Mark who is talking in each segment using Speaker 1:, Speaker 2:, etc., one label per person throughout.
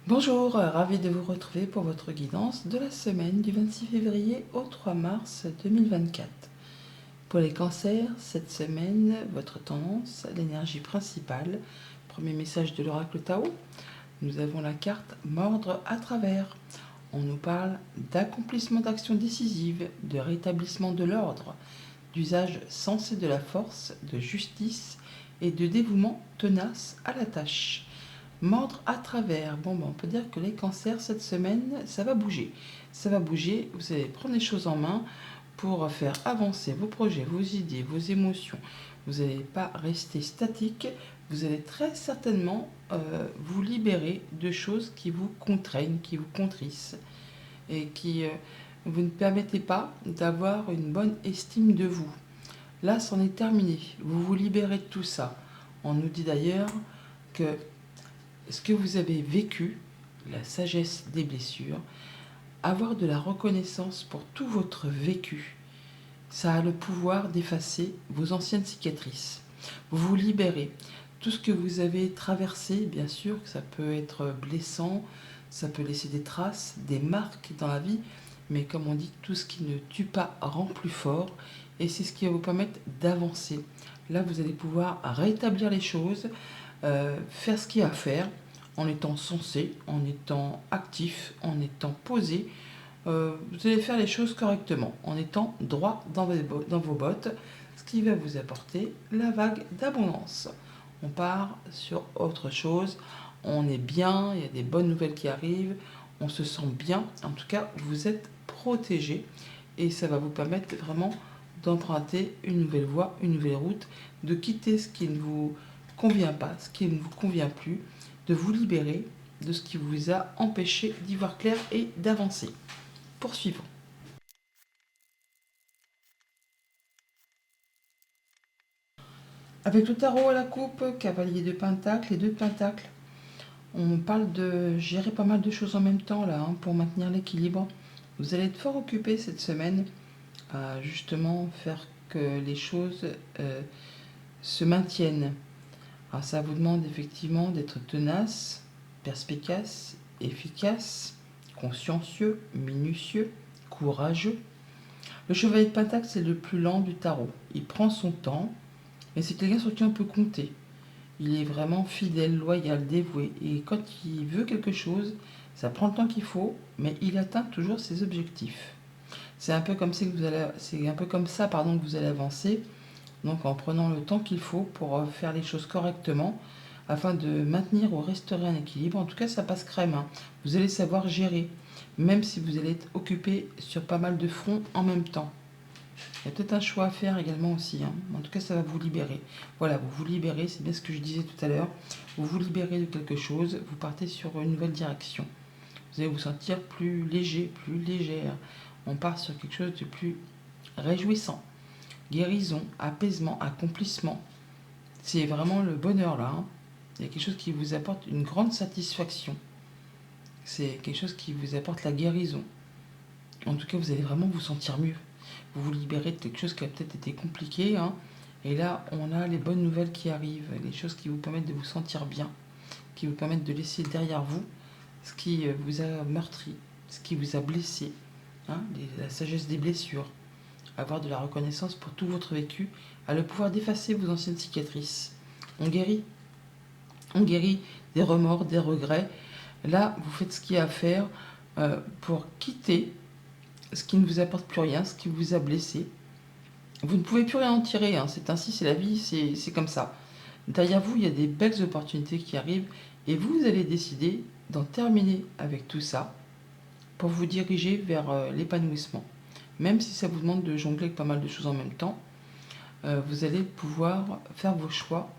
Speaker 1: Bonjour, ravi de vous retrouver pour votre guidance de la semaine du 26 février au 3 mars 2024. Pour les cancers, cette semaine, votre tendance, l'énergie principale, premier message de l'oracle Tao, nous avons la carte mordre à travers. On nous parle d'accomplissement d'actions décisives, de rétablissement de l'ordre, d'usage sensé de la force, de justice et de dévouement tenace à la tâche. Mordre à travers. On peut dire que les cancers, cette semaine, ça va bouger. Ça va bouger, vous allez prendre les choses en main pour faire avancer vos projets, vos idées, vos émotions. Vous n'allez pas rester statique, vous allez très certainement vous libérer de choses qui vous contraignent, qui vous contrissent et qui vous ne permettez pas d'avoir une bonne estime de vous. Là, c'en est terminé. Vous vous libérez de tout ça. On nous dit d'ailleurs que ce que vous avez vécu, la sagesse des blessures, avoir de la reconnaissance pour tout votre vécu, ça a le pouvoir d'effacer vos anciennes cicatrices. Vous vous libérez. Tout ce que vous avez traversé, bien sûr, ça peut être blessant, ça peut laisser des traces, des marques dans la vie, mais comme on dit, tout ce qui ne tue pas rend plus fort, et c'est ce qui va vous permettre d'avancer. Là, vous allez pouvoir rétablir les choses, faire ce qu'il y a à faire, en étant sensé, en étant actif, en étant posé. Vous allez faire les choses correctement, en étant droit dans vos bottes, ce qui va vous apporter la vague d'abondance. On part sur autre chose, on est bien, il y a des bonnes nouvelles qui arrivent, on se sent bien, en tout cas vous êtes protégé et ça va vous permettre vraiment d'emprunter une nouvelle voie, une nouvelle route, de quitter ce qui ne vous convient pas, ce qui ne vous convient plus, de vous libérer de ce qui vous a empêché d'y voir clair et d'avancer. Poursuivons. Avec le tarot à la coupe, cavalier de pentacle et deux pentacles, on parle de gérer pas mal de choses en même temps là, pour maintenir l'équilibre. Vous allez être fort occupé cette semaine à justement faire que les choses se maintiennent. Alors ça vous demande effectivement d'être tenace, perspicace, efficace, consciencieux, minutieux, courageux. Le chevalier de pentacle, c'est le plus lent du tarot. Il prend son temps, mais c'est quelqu'un sur qui on peut compter. Il est vraiment fidèle, loyal, dévoué. Et quand il veut quelque chose, ça prend le temps qu'il faut, mais il atteint toujours ses objectifs. C'est un peu comme ça que vous allez avancer. Donc en prenant le temps qu'il faut pour faire les choses correctement, afin de maintenir ou restaurer un équilibre. En tout cas, ça passe crème. Vous allez savoir gérer, même si vous allez être occupé sur pas mal de fronts en même temps. Il y a peut-être un choix à faire également aussi. En tout cas, ça va vous libérer. Voilà, vous vous libérez, c'est bien ce que je disais tout à l'heure. Vous vous libérez de quelque chose, vous partez sur une nouvelle direction. Vous allez vous sentir plus léger, plus légère. On part sur quelque chose de plus réjouissant. Guérison, apaisement, accomplissement. C'est vraiment le bonheur là. Il y a quelque chose qui vous apporte une grande satisfaction. C'est quelque chose qui vous apporte la guérison. En tout cas, vous allez vraiment vous sentir mieux. Vous vous libérez de quelque chose qui a peut-être été compliqué. Et là, on a les bonnes nouvelles qui arrivent, les choses qui vous permettent de vous sentir bien, qui vous permettent de laisser derrière vous ce qui vous a meurtri, ce qui vous a blessé, la sagesse des blessures. Avoir de la reconnaissance pour tout votre vécu a le pouvoir d'effacer vos anciennes cicatrices. On guérit des remords, des regrets. Là, vous faites ce qu'il y a à faire pour quitter ce qui ne vous apporte plus rien, ce qui vous a blessé. Vous ne pouvez plus rien en tirer, c'est ainsi, c'est la vie, c'est comme ça. Derrière vous, il y a des belles opportunités qui arrivent et vous allez décider d'en terminer avec tout ça pour vous diriger vers l'épanouissement. Même si ça vous demande de jongler avec pas mal de choses en même temps, vous allez pouvoir faire vos choix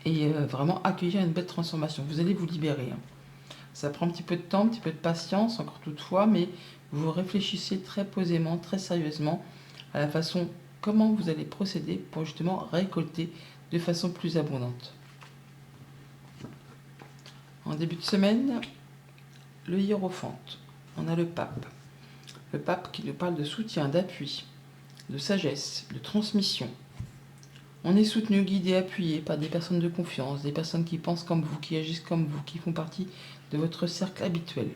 Speaker 1: et vraiment accueillir une belle transformation. Vous allez vous libérer. Ça prend un petit peu de temps, un petit peu de patience, encore toutefois, mais vous réfléchissez très posément, très sérieusement à la façon comment vous allez procéder pour justement récolter de façon plus abondante. En début de semaine, le hiérophante. On a le pape. Le pape qui nous parle de soutien, d'appui, de sagesse, de transmission. On est soutenu, guidé, appuyé par des personnes de confiance, des personnes qui pensent comme vous, qui agissent comme vous, qui font partie de votre cercle habituel.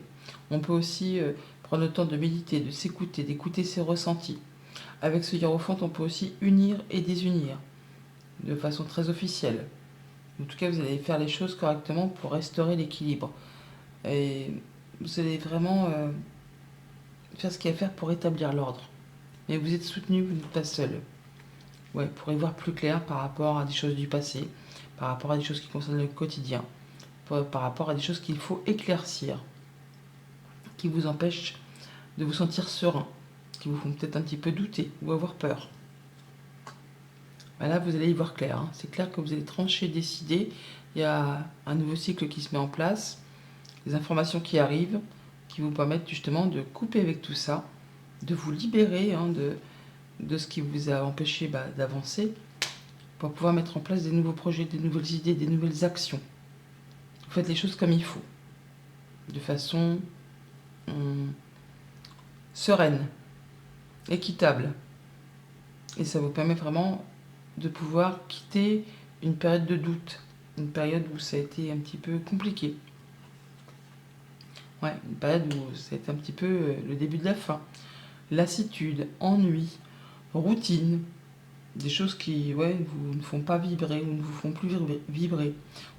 Speaker 1: On peut aussi prendre le temps de méditer, de s'écouter, d'écouter ses ressentis. Avec ce hiérophante, on peut aussi unir et désunir de façon très officielle. En tout cas, vous allez faire les choses correctement pour restaurer l'équilibre. Et vous allez vraiment faire ce qu'il y a à faire pour établir l'ordre. Et vous êtes soutenu, vous n'êtes pas seul. Ouais, pour y voir plus clair par rapport à des choses du passé, par rapport à des choses qui concernent le quotidien, par rapport à des choses qu'il faut éclaircir, qui vous empêchent de vous sentir serein, qui vous font peut-être un petit peu douter ou avoir peur. Là, vous allez y voir clair. C'est clair que vous allez trancher, décider. Il y a un nouveau cycle qui se met en place, des informations qui arrivent, qui vous permettent justement de couper avec tout ça, de vous libérer de ce qui vous a empêché d'avancer, pour pouvoir mettre en place des nouveaux projets, des nouvelles idées, des nouvelles actions. Vous faites les choses comme il faut, de façon sereine, équitable. Et ça vous permet vraiment de pouvoir quitter une période de doute, une période où ça a été un petit peu compliqué. Ouais, une période où ça a été un petit peu le début de la fin. Lassitude, ennui, routine, des choses qui vous ne font pas vibrer ou ne vous font plus vibrer.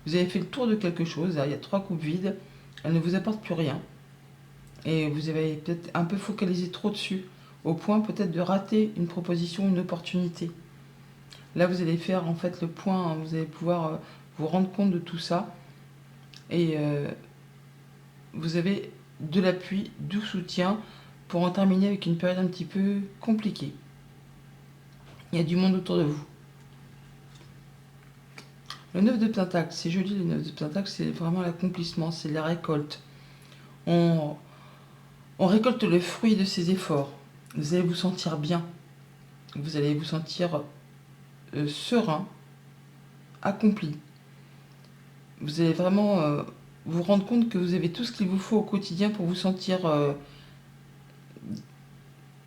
Speaker 1: Vous avez fait le tour de quelque chose, il y a 3 coupes vides, elles ne vous apportent plus rien. Et vous avez peut-être un peu focalisé trop dessus, au point peut-être de rater une proposition, une opportunité. Là, vous allez faire en fait le point, vous allez pouvoir vous rendre compte de tout ça. Et vous avez de l'appui, du soutien pour en terminer avec une période un petit peu compliquée. Il y a du monde autour de vous. Le 9 de Pentacle, c'est joli le 9 de Pentacle, c'est vraiment l'accomplissement, c'est la récolte. On récolte le fruit de ses efforts. Vous allez vous sentir bien. Vous allez vous sentir serein, accompli. Vous allez vraiment vous rendre compte que vous avez tout ce qu'il vous faut au quotidien pour vous sentir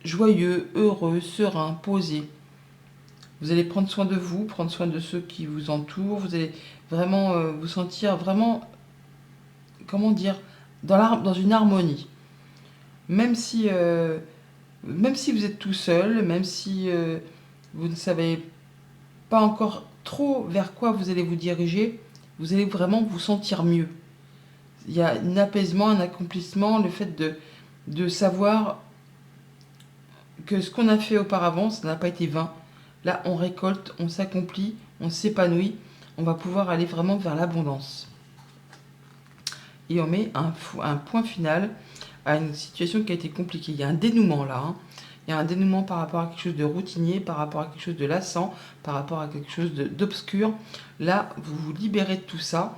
Speaker 1: joyeux, heureux, serein, posé. Vous allez prendre soin de vous, prendre soin de ceux qui vous entourent. Vous allez vraiment vous sentir vraiment, comment dire, dans une harmonie. Même si vous êtes tout seul, même si vous ne savez pas encore trop vers quoi vous allez vous diriger, vous allez vraiment vous sentir mieux. Il y a un apaisement, un accomplissement, le fait de savoir que ce qu'on a fait auparavant, ça n'a pas été vain. Là, on récolte, on s'accomplit, on s'épanouit, on va pouvoir aller vraiment vers l'abondance. Et on met un point final à une situation qui a été compliquée. Il y a un dénouement là. Il y a un dénouement par rapport à quelque chose de routinier, par rapport à quelque chose de lassant, par rapport à quelque chose d'obscur. Là, vous vous libérez de tout ça.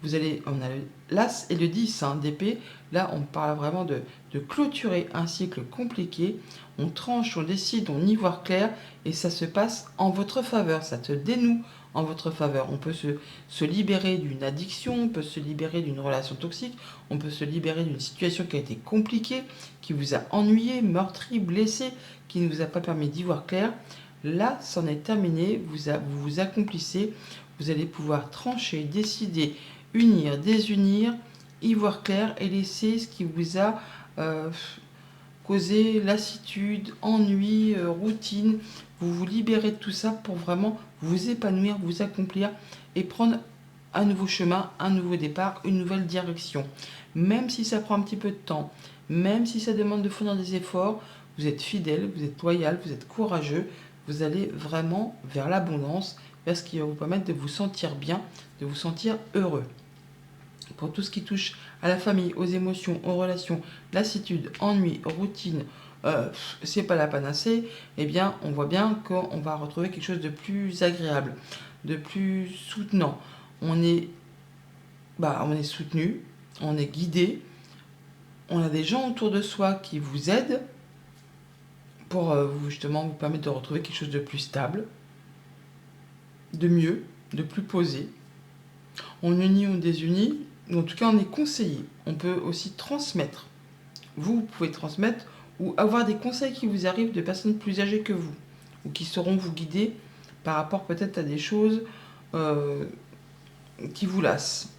Speaker 1: On a l'As et le 10 d'épée. Là, on parle vraiment de clôturer un cycle compliqué. On tranche, on décide, on y voit clair et ça se passe en votre faveur. Ça te dénoue en votre faveur. On peut se libérer d'une addiction, on peut se libérer d'une relation toxique, on peut se libérer d'une situation qui a été compliquée, qui vous a ennuyé, meurtri, blessé, qui ne vous a pas permis d'y voir clair. Là, c'en est terminé, vous vous accomplissez, vous allez pouvoir trancher, décider, unir, désunir, y voir clair et laisser ce qui vous a causé lassitude, ennui, routine. Vous vous libérez de tout ça pour vraiment vous épanouir, vous accomplir et prendre un nouveau chemin, un nouveau départ, une nouvelle direction. Même si ça prend un petit peu de temps, même si ça demande de fournir des efforts, vous êtes fidèle, vous êtes loyal, vous êtes courageux, vous allez vraiment vers l'abondance, vers ce qui va vous permettre de vous sentir bien, de vous sentir heureux. Pour tout ce qui touche à la famille, aux émotions, aux relations, lassitude, ennui, routine, c'est pas la panacée, eh bien on voit bien qu'on va retrouver quelque chose de plus agréable, de plus soutenant. On est soutenu, on est guidé, on a des gens autour de soi qui vous aident pour justement vous permettre de retrouver quelque chose de plus stable, de mieux, de plus posé. On unit, on désunit, en tout cas on est conseillé. On peut aussi transmettre. Vous pouvez transmettre ou avoir des conseils qui vous arrivent de personnes plus âgées que vous, ou qui sauront vous guider par rapport peut-être à des choses qui vous lassent,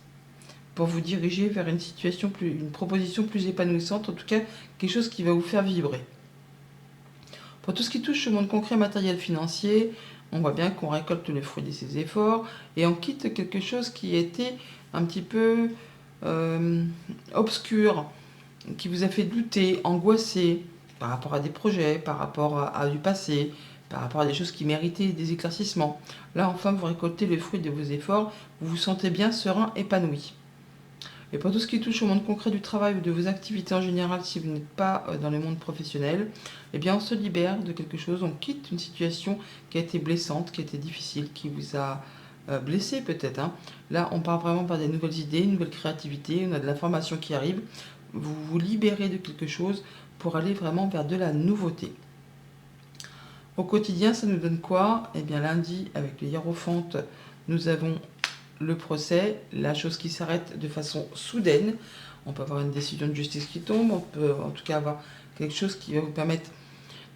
Speaker 1: pour vous diriger vers une proposition plus épanouissante, en tout cas quelque chose qui va vous faire vibrer. Pour tout ce qui touche au monde concret, matériel, financier, on voit bien qu'on récolte le fruit de ses efforts et on quitte quelque chose qui était un petit peu obscur, qui vous a fait douter, angoisser par rapport à des projets, par rapport à du passé, par rapport à des choses qui méritaient des éclaircissements. Là, enfin, vous récoltez le fruit de vos efforts, vous vous sentez bien serein, épanoui. Et pour tout ce qui touche au monde concret du travail ou de vos activités en général, si vous n'êtes pas dans le monde professionnel, eh bien on se libère de quelque chose, on quitte une situation qui a été blessante, qui a été difficile, qui vous a blessé peut-être. Là, on part vraiment par des nouvelles idées, une nouvelle créativité, on a de l'information qui arrive, vous vous libérez de quelque chose pour aller vraiment vers de la nouveauté. Au quotidien, ça nous donne quoi? Eh bien lundi, avec le hiérophante, nous avons le procès, la chose qui s'arrête de façon soudaine. On peut avoir une décision de justice qui tombe, on peut en tout cas avoir quelque chose qui va vous permettre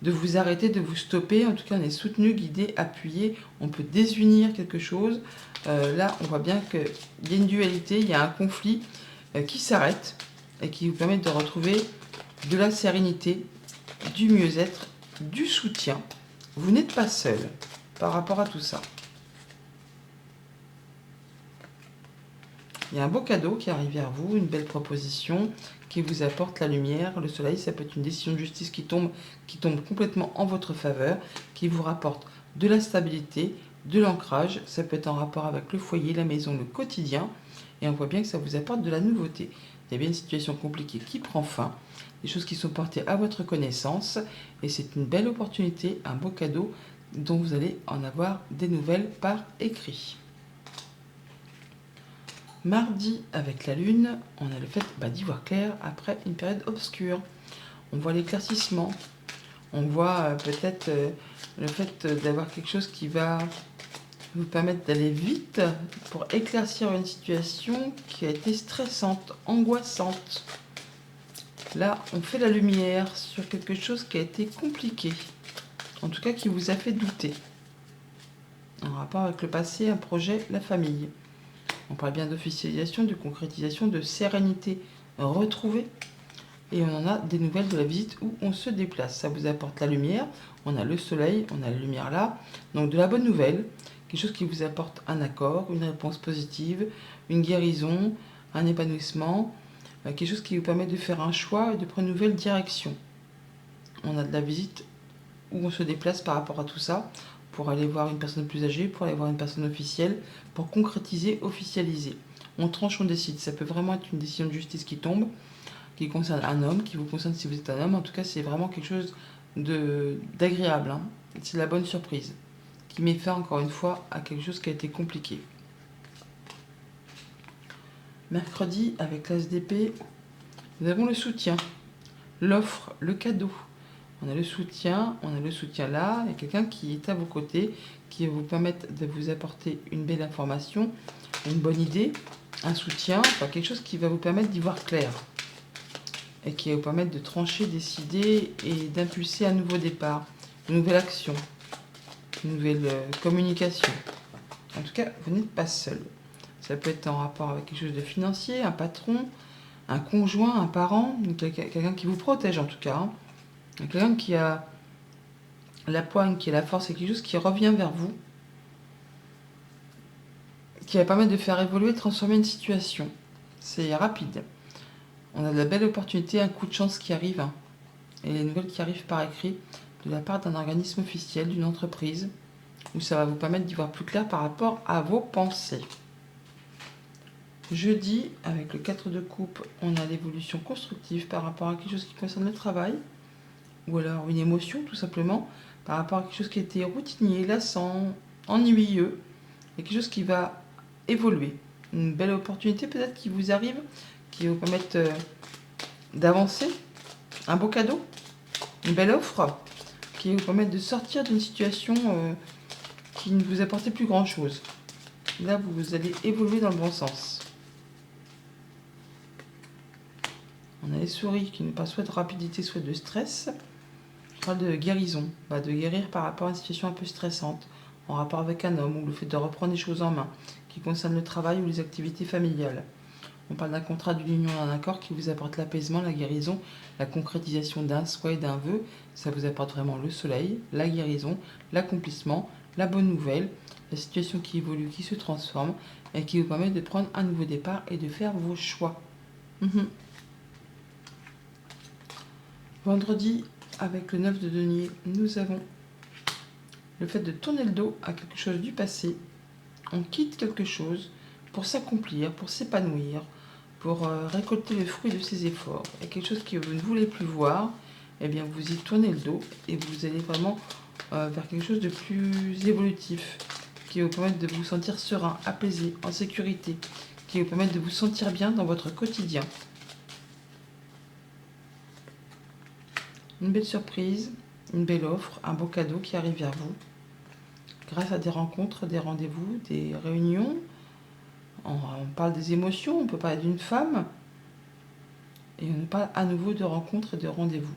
Speaker 1: de vous arrêter, de vous stopper. En tout cas, on est soutenu, guidé, appuyé. On peut désunir quelque chose. Là, on voit bien qu'il y a une dualité, il y a un conflit qui s'arrête et qui vous permet de retrouver de la sérénité, du mieux-être, du soutien. Vous n'êtes pas seul par rapport à tout ça. Il y a un beau cadeau qui arrive vers vous, une belle proposition qui vous apporte la lumière. Le soleil, ça peut être une décision de justice qui tombe complètement en votre faveur, qui vous rapporte de la stabilité, de l'ancrage. Ça peut être en rapport avec le foyer, la maison, le quotidien. Et on voit bien que ça vous apporte de la nouveauté. Il y a bien une situation compliquée qui prend fin, des choses qui sont portées à votre connaissance. Et c'est une belle opportunité, un beau cadeau dont vous allez en avoir des nouvelles par écrit. Mardi, avec la lune, on a le fait d'y voir clair après une période obscure. On voit l'éclaircissement. On voit peut-être le fait d'avoir quelque chose qui va vous permettre d'aller vite pour éclaircir une situation qui a été stressante, angoissante. Là, on fait la lumière sur quelque chose qui a été compliqué. En tout cas, qui vous a fait douter. En rapport avec le passé, un projet, la famille. On parle bien d'officialisation, de concrétisation, de sérénité retrouvée. Et on en a des nouvelles de la visite où on se déplace. Ça vous apporte la lumière, on a le soleil, on a la lumière là. Donc de la bonne nouvelle, quelque chose qui vous apporte un accord, une réponse positive, une guérison, un épanouissement, quelque chose qui vous permet de faire un choix et de prendre une nouvelle direction. On a de la visite où on se déplace par rapport à tout ça, pour aller voir une personne plus âgée, pour aller voir une personne officielle, pour concrétiser, officialiser. On tranche, on décide. Ça peut vraiment être une décision de justice qui tombe, qui concerne un homme, qui vous concerne si vous êtes un homme. En tout cas, c'est vraiment quelque chose d'agréable. C'est la bonne surprise, qui met fin encore une fois à quelque chose qui a été compliqué. Mercredi, avec l'As d'épée, nous avons le soutien, l'offre, le cadeau. On a le soutien là, il y a quelqu'un qui est à vos côtés, qui va vous permettre de vous apporter une belle information, une bonne idée, un soutien, enfin quelque chose qui va vous permettre d'y voir clair. Et qui va vous permettre de trancher, décider et d'impulser un nouveau départ, une nouvelle action, une nouvelle communication. En tout cas, vous n'êtes pas seul. Ça peut être en rapport avec quelque chose de financier, un patron, un conjoint, un parent, quelqu'un qui vous protège en tout cas. Quelqu'un qui a la poigne, qui a la force, et quelque chose qui revient vers vous, qui va permettre de faire évoluer, transformer une situation. C'est rapide. On a de la belle opportunité, un coup de chance qui arrive, et les nouvelles qui arrivent par écrit, de la part d'un organisme officiel, d'une entreprise, où ça va vous permettre d'y voir plus clair par rapport à vos pensées. Jeudi, avec le 4 de coupe, on a l'évolution constructive par rapport à quelque chose qui concerne le travail, ou alors une émotion tout simplement, par rapport à quelque chose qui était routinier, lassant, ennuyeux, et quelque chose qui va évoluer. Une belle opportunité peut-être qui vous arrive, qui va vous permettre d'avancer, un beau cadeau, une belle offre, qui va vous permettre de sortir d'une situation qui ne vous apportait plus grand-chose. Là, vous allez évoluer dans le bon sens. On a les souris qui nous parlent soit de rapidité, soit de stress. De guérison, de guérir par rapport à une situation un peu stressante. en rapport avec un homme, ou le fait de reprendre les choses en main, qui concernent le travail ou les activités familiales. On parle d'un contrat, d'une union, d'un accord qui vous apporte l'apaisement, la guérison, la concrétisation d'un souhait, d'un vœu. Ça vous apporte vraiment le soleil, la guérison, l'accomplissement, la bonne nouvelle, la situation qui évolue, qui se transforme et qui vous permet de prendre un nouveau départ et de faire vos choix. Vendredi, avec le 9 de denier, nous avons le fait de tourner le dos à quelque chose du passé. On quitte quelque chose pour s'accomplir, pour s'épanouir, pour récolter le fruit de ses efforts. Et quelque chose que vous ne voulez plus voir, eh bien vous y tournez le dos et vous allez vraiment vers quelque chose de plus évolutif, qui va vous permettre de vous sentir serein, apaisé, en sécurité, qui va vous permettre de vous sentir bien dans votre quotidien. Une belle surprise, une belle offre, un beau cadeau qui arrive vers vous, grâce à des rencontres, des rendez-vous, des réunions. On parle des émotions, on peut parler d'une femme, et on parle à nouveau de rencontres et de rendez-vous.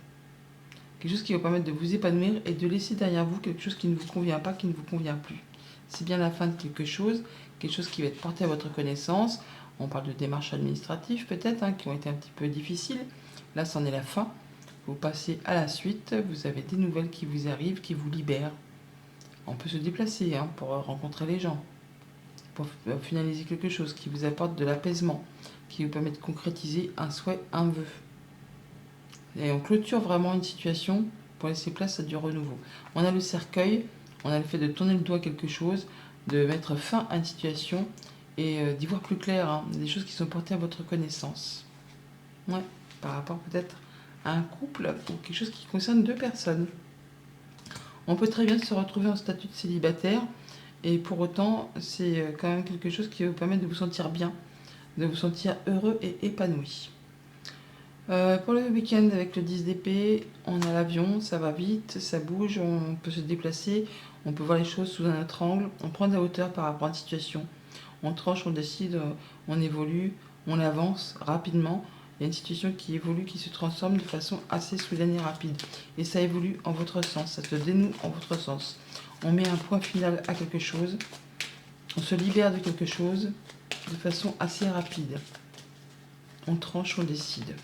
Speaker 1: Quelque chose qui va vous permettre de vous épanouir et de laisser derrière vous quelque chose qui ne vous convient pas, qui ne vous convient plus. C'est bien la fin de quelque chose qui va être porté à votre connaissance. On parle de démarches administratives peut-être, qui ont été un petit peu difficiles. Là, c'en est la fin. Vous passez à la suite, vous avez des nouvelles qui vous arrivent, qui vous libèrent. On peut se déplacer pour rencontrer les gens, pour finaliser quelque chose qui vous apporte de l'apaisement, qui vous permet de concrétiser un souhait, un vœu. Et on clôture vraiment une situation pour laisser place à du renouveau. On a le cercueil, on a le fait de tourner le doigt à quelque chose, de mettre fin à une situation et d'y voir plus clair, des choses qui sont portées à votre connaissance. Ouais, par rapport peut-être à un couple ou quelque chose qui concerne deux personnes. On peut très bien se retrouver en statut de célibataire et pour autant, c'est quand même quelque chose qui va vous permettre de vous sentir bien, de vous sentir heureux et épanoui. Pour le week-end avec le 10 d'épée, on a l'avion, ça va vite, ça bouge, on peut se déplacer, on peut voir les choses sous un autre angle, on prend de la hauteur par rapport à une situation, on tranche, on décide, on évolue, on avance rapidement. Il y a une situation qui évolue, qui se transforme de façon assez soudaine et rapide. Et ça évolue en votre sens, ça se dénoue en votre sens. On met un point final à quelque chose, on se libère de quelque chose de façon assez rapide. On tranche, on décide.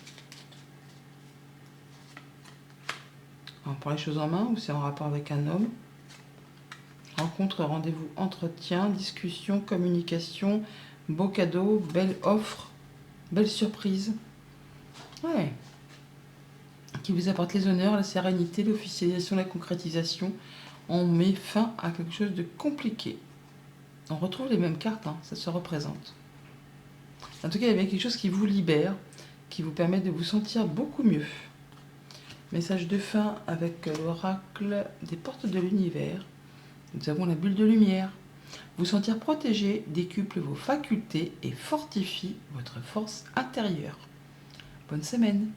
Speaker 1: On prend les choses en main ou c'est en rapport avec un homme. Rencontre, rendez-vous, entretien, discussion, communication, beau cadeau, belle offre, belle surprise. Ouais. Qui vous apporte les honneurs, la sérénité, l'officialisation, la concrétisation. On met fin à quelque chose de compliqué. On retrouve les mêmes cartes, ça se représente. En tout cas, il y a bien quelque chose qui vous libère, qui vous permet de vous sentir beaucoup mieux. Message de fin avec l'oracle des portes de l'univers. Nous avons la bulle de lumière. Vous sentir protégé décuple vos facultés et fortifie votre force intérieure. Bonne semaine.